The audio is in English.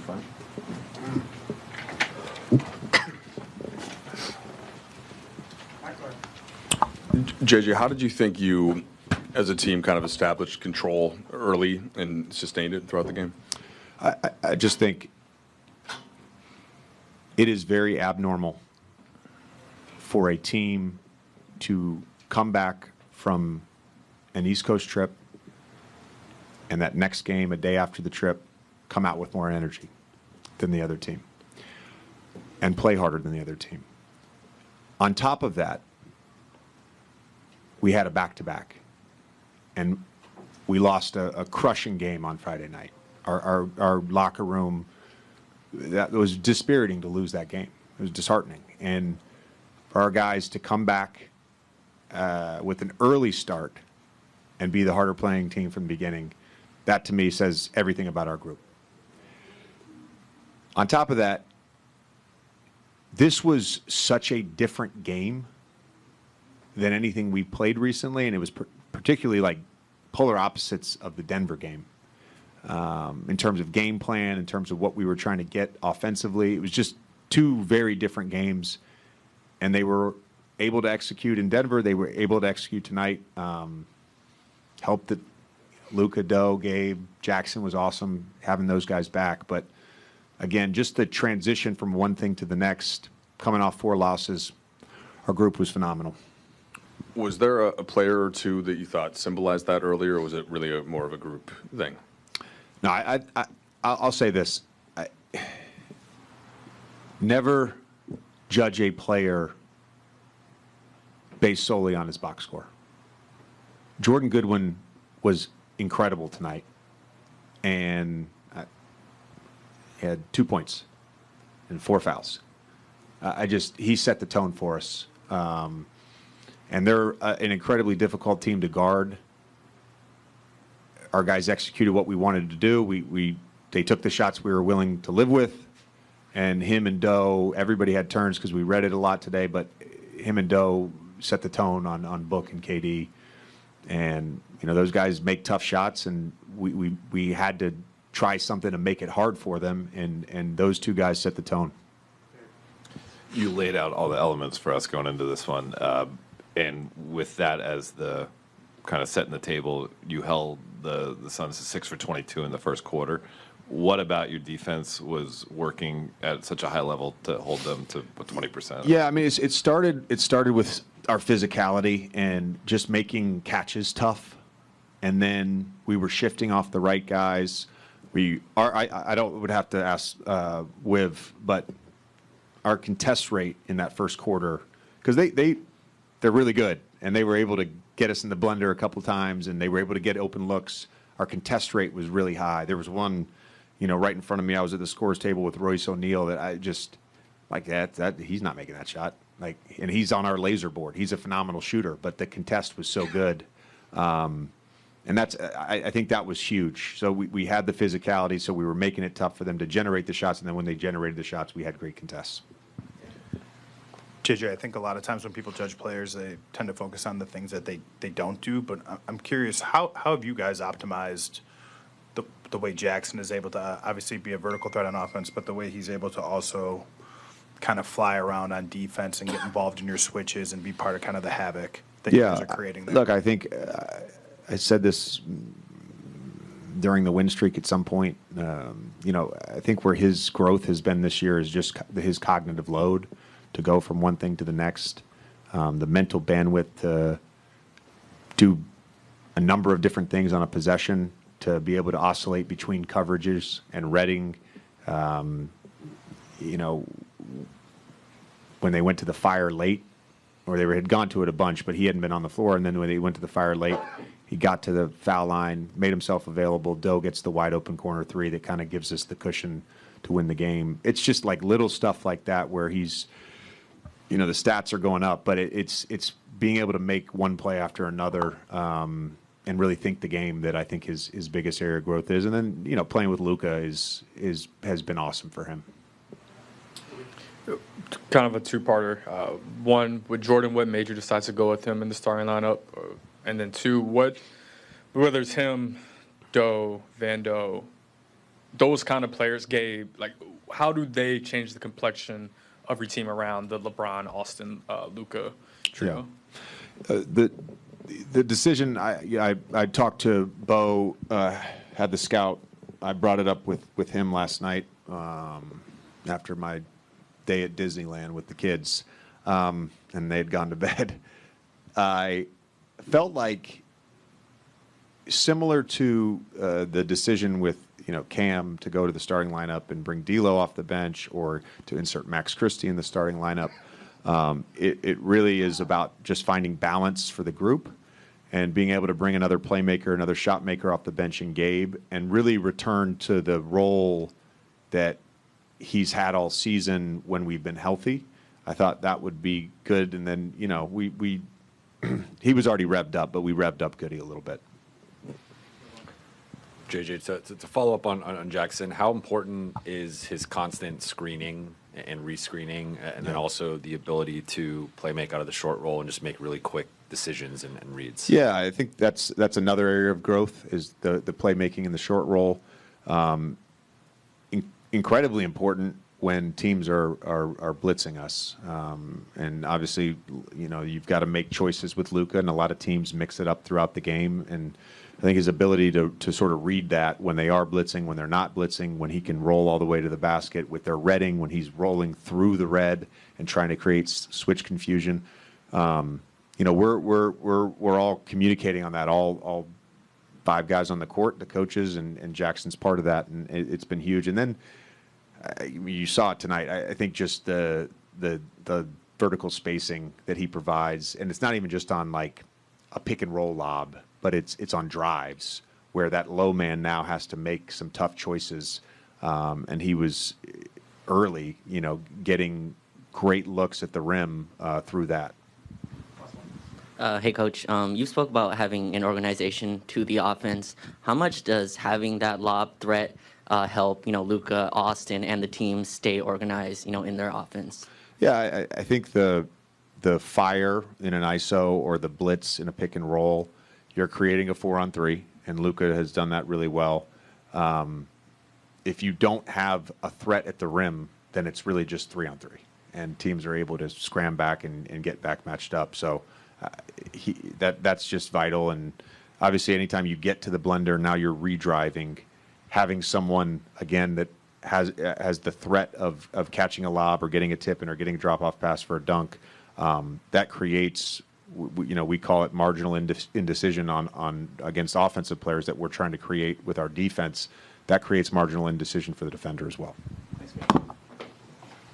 fine. JJ, how did you think you, as a team, kind of established control early and sustained it throughout the game? I just think it is very abnormal for a team to come back from an East Coast trip and that next game, a day after the trip, come out with more energy than the other team and play harder than the other team. On top of that, we had a back-to-back, and we lost a crushing game on Friday night. Our locker room, that was dispiriting to lose that game. It was disheartening. And for our guys to come back with an early start and be the harder playing team from the beginning, that to me says everything about our group. On top of that, this was such a different game than anything we played recently, and it was particularly like polar opposites of the Denver game. In terms of game plan, in terms of what we were trying to get offensively, it was just two very different games, and they were able to execute in Denver. They were able to execute tonight. Helped that Luka, Doe, Gabe, Jackson was awesome having those guys back. But again, just the transition from one thing to the next, coming off 4 losses, our group was phenomenal. Was there a player or two that you thought symbolized that earlier, or was it really more of a group thing? No, I'll say this. Never judge a player based solely on his box score. Jordan Goodwin was incredible tonight, and he had 2 points and 4 fouls. He set the tone for us. And they're an incredibly difficult team to guard. Our guys executed what we wanted to do. They took the shots we were willing to live with, and him and Doe, everybody had turns because we read it a lot today, but him and Doe set the tone on Book and KD. And those guys make tough shots, and we had to try something to make it hard for them, and those 2 guys set the tone. You laid out all the elements for us going into this one. And with that as the kind of setting the table, you held the Suns to 6 for 22 in the first quarter. What about your defense was working at such a high level to hold them to 20%? Yeah, I mean, it started with our physicality and just making catches tough, and then we were shifting off the right guys. I would have to ask Wiv, but our contest rate in that first quarter, because they're really good, and they were able to get us in the blender a couple times, and they were able to get open looks. Our contest rate was really high. There was one, right in front of me. I was at the scores table with Royce O'Neal that I just like that he's not making that shot. And he's on our laser board. He's a phenomenal shooter, but the contest was so good, and I think that was huge. So we had the physicality, so we were making it tough for them to generate the shots, and then when they generated the shots, we had great contests. JJ, I think a lot of times when people judge players, they tend to focus on the things that they don't do. But I'm curious, how have you guys optimized the way Jackson is able to obviously be a vertical threat on offense, but the way he's able to also kind of fly around on defense and get involved in your switches and be part of kind of the havoc that you guys are creating there? Look, I think I said this during the win streak at some point. I think where his growth has been this year is just his cognitive load to go from one thing to the next, the mental bandwidth to do a number of different things on a possession, to be able to oscillate between coverages and reading. When they went to the fire late, or they had gone to it a bunch, but he hadn't been on the floor, and then when they went to the fire late, he got to the foul line, made himself available. Doe gets the wide open corner 3 that kind of gives us the cushion to win the game. It's just like little stuff like that where he's, the stats are going up, but it's being able to make one play after another and really think the game that I think his biggest area of growth is. And then, playing with Luka has been awesome for him. Kind of a two-parter. One, with Jordan, what made you decide to go with him in the starting lineup? And then 2, whether it's him, Doe, Vando, those kind of players, Gabe, like how do they change the complexion of your team around the LeBron, Austin, Luka trio? The decision, I talked to Bo, had the scout. I brought it up with him last night after my day at Disneyland with the kids, and they had gone to bed. I felt like similar to the decision with Cam to go to the starting lineup and bring D'Lo off the bench, or to insert Max Christie in the starting lineup. It really is about just finding balance for the group and being able to bring another playmaker, another shot maker off the bench in Gabe, and really return to the role that he's had all season when we've been healthy. I thought that would be good. And then, we he was already revved up, but we revved up Goody a little bit. JJ, to follow up on Jackson, how important is his constant screening and rescreening, and then also the ability to play make out of the short roll and just make really quick decisions and reads? Yeah, I think that's another area of growth, is the playmaking in the short roll. Incredibly important when teams are blitzing us, and obviously, you've got to make choices with Luka, and a lot of teams mix it up throughout the game. And I think his ability to sort of read that when they are blitzing, when they're not blitzing, when he can roll all the way to the basket with their redding, when he's rolling through the red and trying to create switch confusion. We're all communicating on that. All 5 guys on the court, the coaches, and Jackson's part of that, and it's been huge. And then you saw it tonight. I think just the vertical spacing that he provides, and it's not even just on like a pick and roll lob, but it's on drives where that low man now has to make some tough choices. And he was early, getting great looks at the rim through that. Hey, Coach. You spoke about having an organization to the offense. How much does having that lob threat help, Luka, Austin, and the team stay organized, in their offense? Yeah, I think the fire in an ISO or the blitz in a pick and roll, you're creating a 4-on-3, and Luka has done that really well. If you don't have a threat at the rim, then it's really just 3-on-3, and teams are able to scram back and get back matched up. So that's just vital. And obviously, anytime you get to the blender, now you're redriving. Having someone again that has the threat of catching a lob or getting a tip in or getting a drop off pass for a dunk, that creates, we call it marginal indecision on against offensive players that we're trying to create with our defense. That creates marginal indecision for the defender as well. Thanks, man.